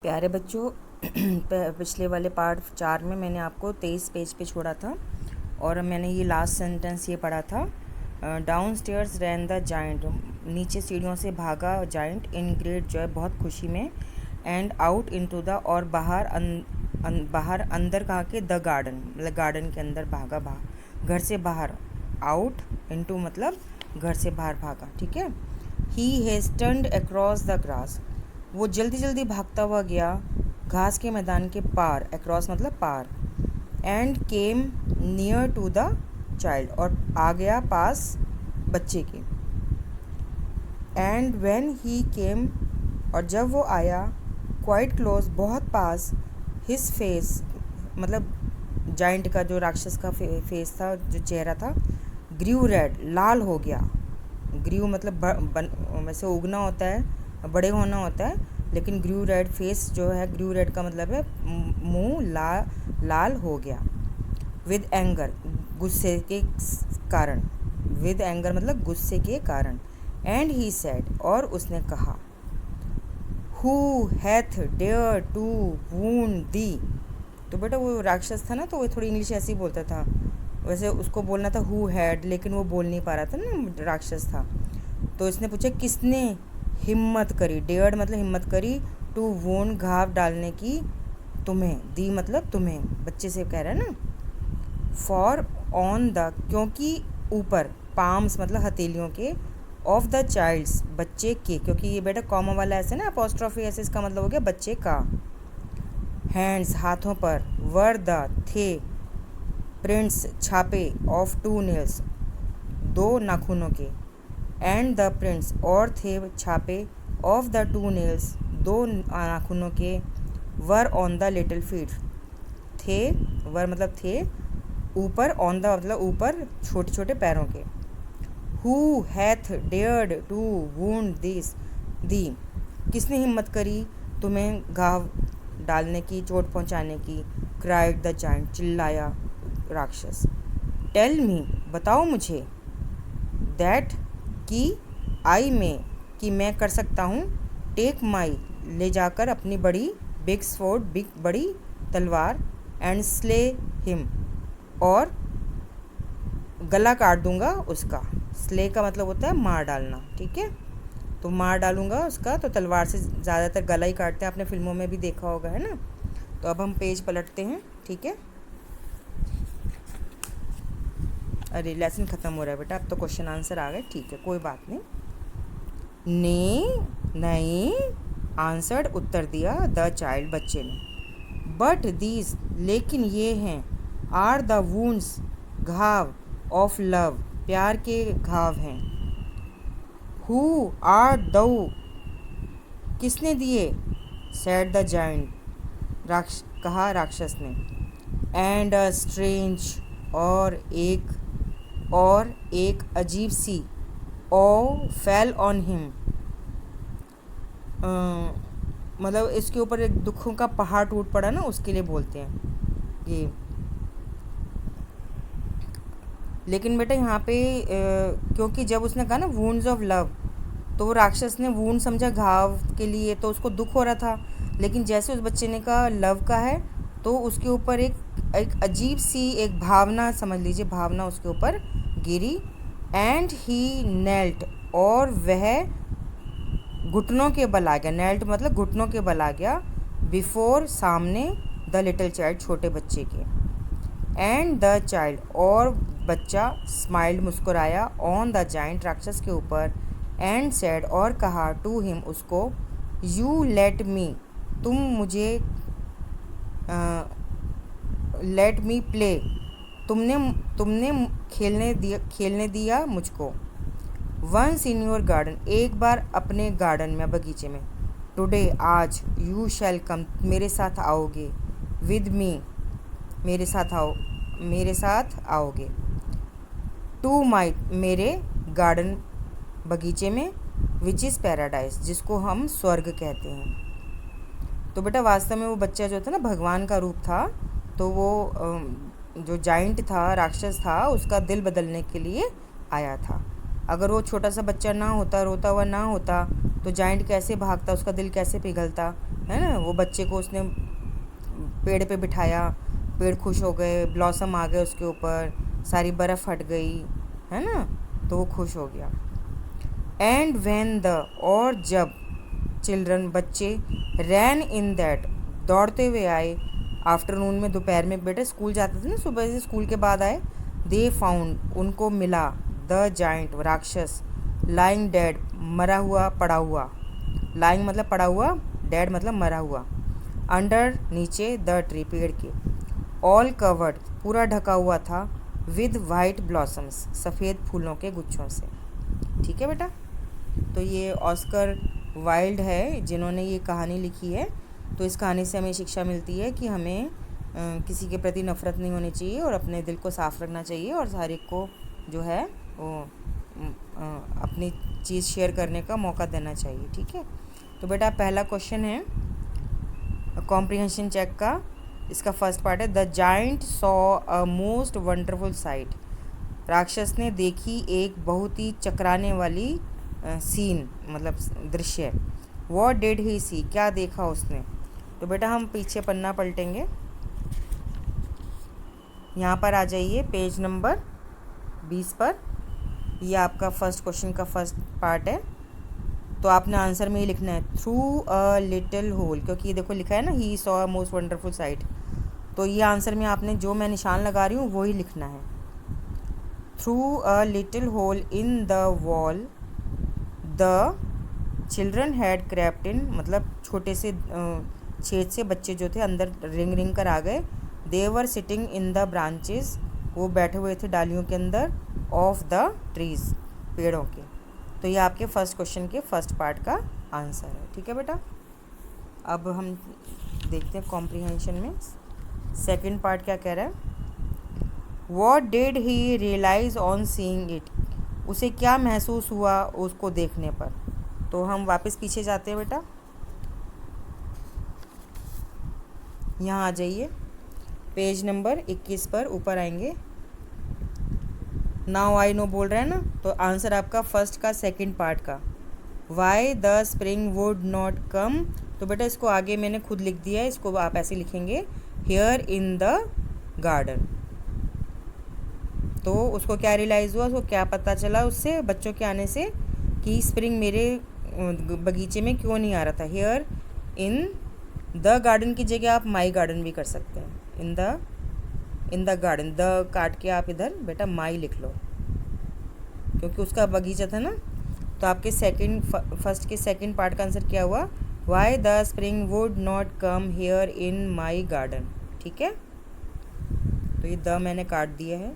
प्यारे बच्चों पिछले वाले पार्ट 4 में मैंने आपको 23 पेज पे छोड़ा था और मैंने ये लास्ट सेंटेंस ये पढ़ा था। Down stairs rain the giant, नीचे सीढ़ियों से भागा जाइंट इन ग्रेट जॉय, बहुत खुशी में। एंड आउट इनटू द, और बाहर अंदर कहा के द गार्डन, मतलब गार्डन के अंदर भागा, घर से बाहर। आउट इनटू मतलब घर से बाहर भागा, ठीक है। ही हेस्टेंड अक्रॉस द ग्रास, वो जल्दी जल्दी भागता हुआ गया घास के मैदान के पार, अक्रॉस मतलब पार। And came near to the child, और आ गया पास बच्चे के। एंड व्हेन ही केम, और जब वो आया, क्वाइट क्लोज बहुत पास, हिज फेस मतलब जाइंट का जो राक्षस का फेस था, जो चेहरा था, ग्रीव रेड, लाल हो गया। ग्रीव मतलब वैसे उगना होता है, बड़े होना होता है, लेकिन ग्रीव रेड फेस जो है, ग्रीव रेड का मतलब है मुंह लाल हो गया। विद एंगर, गुस्से के कारण, विद एंगर मतलब गुस्से के कारण। एंड ही सेड, और उसने कहा, who hath dare to wound thee. तो बेटा वो राक्षस था ना, तो वो थोड़ी इंग्लिश ऐसे ही बोलता था। वैसे उसको बोलना था हु हैड, लेकिन वो बोल नहीं पा रहा था ना, राक्षस था। तो इसने पूछा किसने हिम्मत करी, डेयर्ड मतलब हिम्मत करी, टू वोन घाव डालने की तुम्हें, दी मतलब तुम्हें, बच्चे से कह रहा है ना। फॉर ऑन द, क्योंकि ऊपर, पाम्स मतलब हथेलियों के, ऑफ द चाइल्ड्स बच्चे के, क्योंकि ये बेटा कॉमा वाला ऐसे ना, अपोस्ट्रोफी ऐसे, इसका मतलब हो गया बच्चे का। हैंड्स हाथों पर, वर द थे, प्रिंट्स छापे, ऑफ टू नेल्स दो नाखूनों के। एंड द प्रिंट्स, और थे छापे, ऑफ द टू नेल्स दो नाखूनों के, were on the little feet, थे, वर मतलब थे ऊपर, ऑन द मतलब ऊपर छोटे छोटे पैरों के। Who hath dared to wound this thee, किसने हिम्मत करी तुम्हें घाव डालने की, चोट पहुंचाने की। क्राइड द जाइंट, चिल्लाया राक्षस। टेल मी, बताओ मुझे। दैट कि आई में, कि मैं कर सकता हूँ। टेक माई, ले जाकर अपनी बड़ी, बिग स्वॉर्ड बड़ी तलवार, एंड स्ले हिम, और गला काट दूंगा उसका। स्ले का मतलब होता है मार डालना, ठीक है। तो मार डालूंगा उसका, तो तलवार से ज़्यादातर गला ही काटते हैं, आपने फिल्मों में भी देखा होगा, है ना। तो अब हम पेज पलटते हैं, ठीक है। अरे लेसन ख़त्म हो रहा है बेटा, अब तो क्वेश्चन आंसर आ गए, ठीक है, कोई बात नहीं। नहीं, आंसर्ड उत्तर दिया, द चाइल्ड बच्चे ने। बट दीज, लेकिन ये हैं, आर द वुंड्स घाव, ऑफ लव, प्यार के घाव हैं। हु आर दो, किसने दिए, सेड द जाइंट, कहा राक्षस ने। एंड अ स्ट्रेंज, और एक अजीब सी, ओ फेल ऑन हिम, मतलब इसके ऊपर एक दुखों का पहाड़ टूट पड़ा ना, उसके लिए बोलते हैं ये। लेकिन बेटा यहाँ पे क्योंकि जब उसने कहा ना वुंड्स ऑफ लव, तो वो राक्षस ने वुंड समझा घाव के लिए, तो उसको दुख हो रहा था। लेकिन जैसे उस बच्चे ने कहा लव का है, तो उसके ऊपर एक अजीब सी एक भावना, समझ लीजिए भावना उसके ऊपर गिरी। एंड ही नेल्ट, और वह घुटनों के बल आ गया, नेल्ट मतलब घुटनों के बल आ गया, बिफोर सामने, द लिटिल चाइल्ड छोटे बच्चे के। एंड द चाइल्ड, और बच्चा, स्माइल्ड मुस्कुराया, ऑन द जाइंट राक्षस के ऊपर। एंड सेड, और कहा, टू हिम उसको, यू लेट मी, तुम मुझे, लेट मी प्ले, तुमने खेलने दिया मुझको। वंस इन योर गार्डन, एक बार अपने गार्डन में, बगीचे में। टुडे, आज। यू शैल कम, मेरे साथ आओगे। विद मी, मेरे साथ आओगे। टू माई, मेरे गार्डन, बगीचे में, विच इज़ पैराडाइज, जिसको हम स्वर्ग कहते हैं। तो बेटा वास्तव में वो बच्चा जो था ना, भगवान का रूप था, तो वो जो जाइंट था, राक्षस था, उसका दिल बदलने के लिए आया था। अगर वो छोटा सा बच्चा ना होता, रोता हुआ ना होता, तो जाइंट कैसे भागता, उसका दिल कैसे पिघलता, है ना। वो बच्चे को उसने पेड़ पे बिठाया, पेड़ खुश हो गए, ब्लॉसम आ गए उसके ऊपर, सारी बर्फ़ हट गई, है ना, तो वो खुश हो गया। एंड व्हेन द, और जब, चिल्ड्रन बच्चे, रैन इन दैट, दौड़ते हुए आए, आफ्टरनून में, दोपहर में, बेटा स्कूल जाते थे ना, सुबह से स्कूल के बाद आए, दे फाउंड, उनको मिला, द जाइंट, राक्षस, लाइंग डेड, मरा हुआ, पड़ा हुआ, लाइंग मतलब पड़ा हुआ, डेड मतलब मरा हुआ, अंडर नीचे, द ट्री पेड़ के, ऑल कवर्ड पूरा ढका हुआ था, विद वाइट ब्लॉसम्स सफ़ेद फूलों के गुच्छों से। ठीक है बेटा, तो ये ऑस्कर वाइल्ड है जिन्होंने ये कहानी लिखी है। तो इस कहानी से हमें शिक्षा मिलती है कि हमें किसी के प्रति नफ़रत नहीं होनी चाहिए और अपने दिल को साफ़ रखना चाहिए और हर एक को जो है वो अपनी चीज़ शेयर करने का मौका देना चाहिए। ठीक है, तो बेटा पहला क्वेश्चन है कॉम्प्रिहेंशन चेक का, इसका फर्स्ट पार्ट है, the giant saw a most wonderful site, राक्षस ने देखी एक बहुत ही चकराने वाली सीन मतलब दृश्य। वॉट डिड ही सी, क्या देखा उसने। तो बेटा हम पीछे पन्ना पलटेंगे, यहाँ पर आ जाइए पेज नंबर 20 पर। ये आपका फर्स्ट क्वेश्चन का फर्स्ट पार्ट है। तो आपने आंसर में ही लिखना है थ्रू अ लिटिल होल, क्योंकि ये देखो लिखा है ना, he saw a most wonderful site. तो ये आंसर में आपने जो मैं निशान लगा रही हूँ वो ही लिखना है। Through a little hole in the wall the children had crept in, मतलब छोटे से छेद से बच्चे जो थे अंदर रिंग रिंग कर आ गए। They were sitting in the branches, वो बैठे हुए थे डालियों के अंदर, ऑफ द ट्रीज़, पेड़ों के। तो ये आपके फर्स्ट क्वेश्चन के फर्स्ट पार्ट का आंसर है। ठीक है बेटा, अब हम देखते हैं कॉम्प्रिहेंशन में सेकंड पार्ट क्या कह रहा है। What did he realise on seeing it, उसे क्या महसूस हुआ उसको देखने पर। तो हम वापस पीछे जाते हैं बेटा, यहाँ आ जाइए पेज नंबर 21 पर, ऊपर आएंगे। नाउ आई नो बोल रहा है ना, तो आंसर आपका फर्स्ट का सेकंड पार्ट का, why the spring would not come. तो बेटा इसको आगे मैंने खुद लिख दिया है, इसको आप ऐसे लिखेंगे, हियर इन द गार्डन। तो उसको क्या रियलाइज़ हुआ, उसको क्या पता चला उससे बच्चों के आने से कि स्प्रिंग मेरे बगीचे में क्यों नहीं आ रहा था। हियर इन द गार्डन की जगह आप माई गार्डन भी कर सकते हैं, इन द गार्डन, द काट के आप इधर बेटा माई लिख लो, क्योंकि उसका बगीचा था ना। तो आपके फर्स्ट के सेकंड पार्ट का आंसर क्या हुआ, why the spring would not come here in my garden. ठीक है, तो ये द मैंने काट दिया है।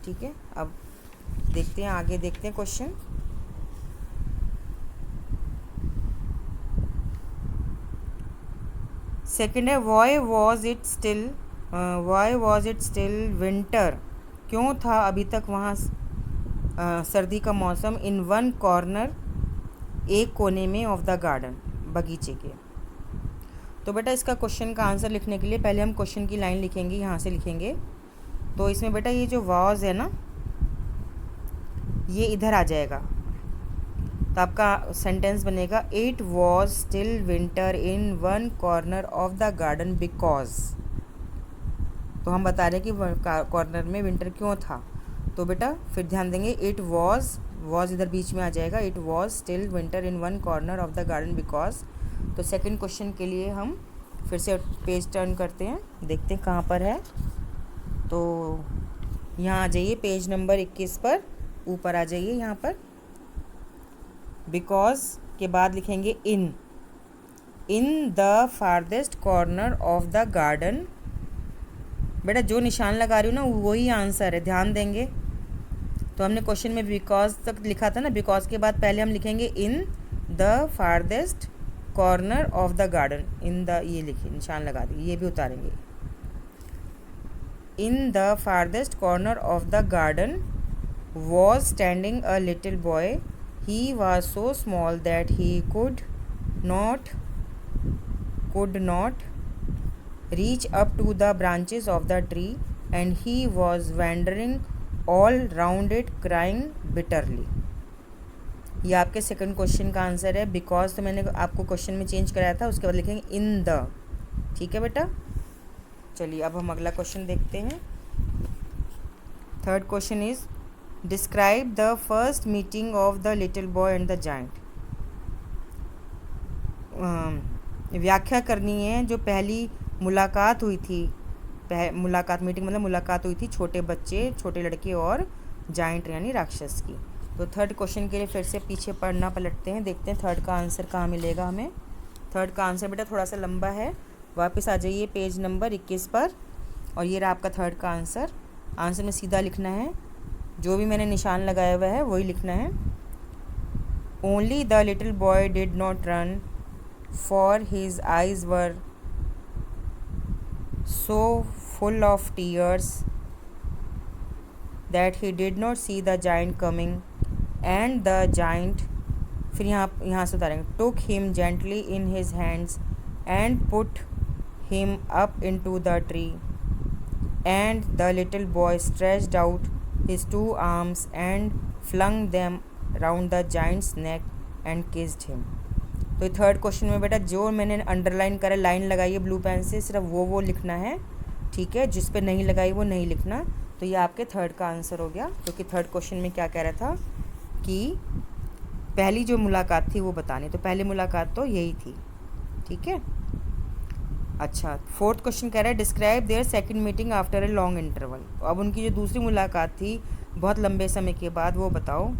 ठीक है, अब देखते हैं आगे, देखते हैं क्वेश्चन। सेकंड है, why was it still winter, क्यों था अभी तक वहाँ सर्दी का मौसम, इन वन कॉर्नर, एक कोने में, ऑफ द गार्डन, बगीचे के। तो बेटा इसका क्वेश्चन का आंसर लिखने के लिए पहले हम क्वेश्चन की लाइन लिखेंगे, यहाँ से लिखेंगे। तो इसमें बेटा ये जो वॉज है ना, ये इधर आ जाएगा, तो आपका सेंटेंस बनेगा, it was still winter in one corner of the garden because. तो हम बता रहे हैं कि कॉर्नर में विंटर क्यों था। तो बेटा फिर ध्यान देंगे, इट वॉज इधर बीच में आ जाएगा, it was still winter in one corner of the garden because. तो सेकंड क्वेश्चन के लिए हम फिर से पेज टर्न करते हैं, देखते हैं कहाँ पर है। तो यहाँ आ जाइए पेज नंबर 21 पर, ऊपर आ जाइए यहाँ पर। बिकॉज के बाद लिखेंगे in the farthest corner of the garden. बेटा जो निशान लगा रही हूँ ना वही आंसर है, ध्यान देंगे। तो हमने क्वेश्चन में बिकॉज तक लिखा था ना, बिकॉज के बाद पहले हम लिखेंगे in the farthest corner of the garden, in the, ये लिखिए निशान लगा दिए, ये भी उतारेंगे। In the farthest corner of the garden was standing a little boy, he was so small that he could not reach up to the branches of the tree, and he was wandering all round it crying bitterly. ये आपके second question का answer है। Because तो मैंने आपको question में change कराया था, उसके बाद लिखेंगे इन द। ठीक है बेटा, चलिए अब हम अगला क्वेश्चन देखते हैं। Third question is describe the first meeting of the little boy and the giant. व्याख्या करनी है जो पहली मुलाकात हुई थी। मुलाकात, मीटिंग मतलब मुलाकात हुई थी छोटे बच्चे, छोटे लड़के और जाइंट यानी राक्षस की। तो थर्ड क्वेश्चन के लिए फिर से पीछे पढ़ना पलटते हैं, देखते हैं थर्ड का आंसर कहाँ मिलेगा हमें। थर्ड का आंसर बेटा थोड़ा सा लंबा है, वापस आ जाइए पेज नंबर 21 पर, और ये रहा आपका थर्ड का आंसर। आंसर में सीधा लिखना है, जो भी मैंने निशान लगाया हुआ है वही लिखना है। Only the little boy did not run, for his eyes were so full of tears that he did not see the giant coming, and the giant, फिर यहाँ से उतारेंगे, took him gently in his hands and put him up into the tree, and the little boy stretched out his 2 arms and flung them round the giant's neck and kissed him। तो third question में बेटा जो मैंने underline करा, line लगाई है blue pen से, सिर्फ वो लिखना है। ठीक है, जिस पे नहीं लगाई वो नहीं लिखना। तो ये आपके थर्ड का आंसर हो गया, क्योंकि थर्ड क्वेश्चन में क्या कह रहा था कि पहली जो मुलाकात थी वो बतानी, तो पहली मुलाकात तो यही थी। ठीक है, अच्छा फोर्थ क्वेश्चन कह रहा है describe their second meeting after a long interval. तो अब उनकी जो दूसरी मुलाकात थी बहुत लंबे समय के बाद, वो बताओ।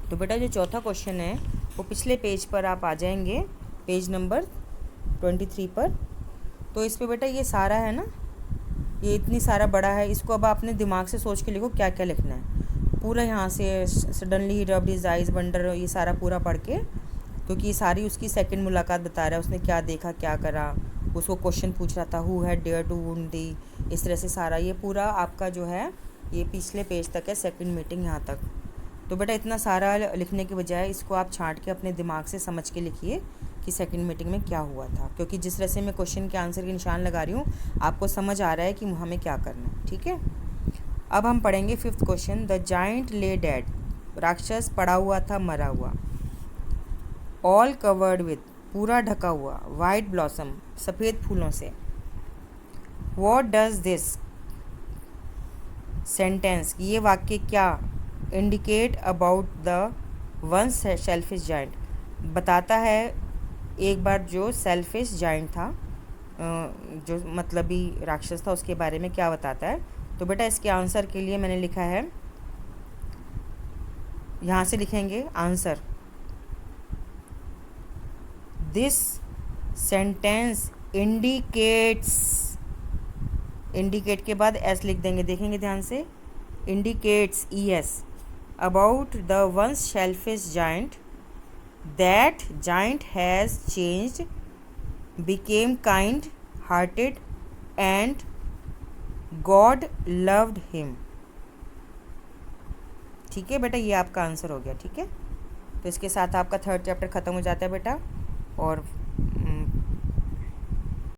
तो बेटा जो चौथा क्वेश्चन है वो पिछले पेज पर आप आ जाएंगे, पेज नंबर 23 पर। तो इस पे बेटा ये सारा है ना, ये इतनी सारा बड़ा है, इसको अब आपने दिमाग से सोच के लिखो क्या क्या लिखना है पूरा। यहाँ से सडनली ही रब्ड हिज आइज वंडर, ये सारा पूरा पढ़ के, क्योंकि ये सारी उसकी सेकंड मुलाकात बता रहा है, उसने क्या देखा क्या करा, उसको क्वेश्चन पूछ रहा था who had dare to wound thee, इस तरह से सारा ये पूरा आपका जो है ये पिछले पेज तक है, सेकंड मीटिंग यहाँ तक। तो बेटा इतना सारा लिखने के बजाय इसको आप छांट के अपने दिमाग से समझ के लिखिए कि सेकंड मीटिंग में क्या हुआ था, क्योंकि जिस तरह से मैं क्वेश्चन के आंसर के निशान लगा रही हूँ आपको समझ आ रहा है कि हमें क्या करना है। ठीक है, अब हम पढ़ेंगे फिफ्थ क्वेश्चन। द जाइंट ले डेड, राक्षस पड़ा हुआ था, मरा हुआ। ऑल कवर्ड विथ, पूरा ढका हुआ। वाइट ब्लॉसम, सफ़ेद फूलों से। वॉट डज दिस सेंटेंस, ये वाक्य क्या indicate about the ones selfish giant, बताता है एक बार जो सेल्फिश जाइंट था, जो मतलबी राक्षस था, उसके बारे में क्या बताता है। तो बेटा इसके आंसर के लिए मैंने लिखा है, यहाँ से लिखेंगे answer, this sentence indicates, indicate के बाद एस लिख देंगे, देखेंगे ध्यान से, indicates ES about the once shellfish giant, that giant has changed, became kind hearted and God loved him। ठीक है बेटा, ये आपका आंसर हो गया। ठीक है, तो इसके साथ आपका थर्ड चैप्टर ख़त्म हो जाता है बेटा, और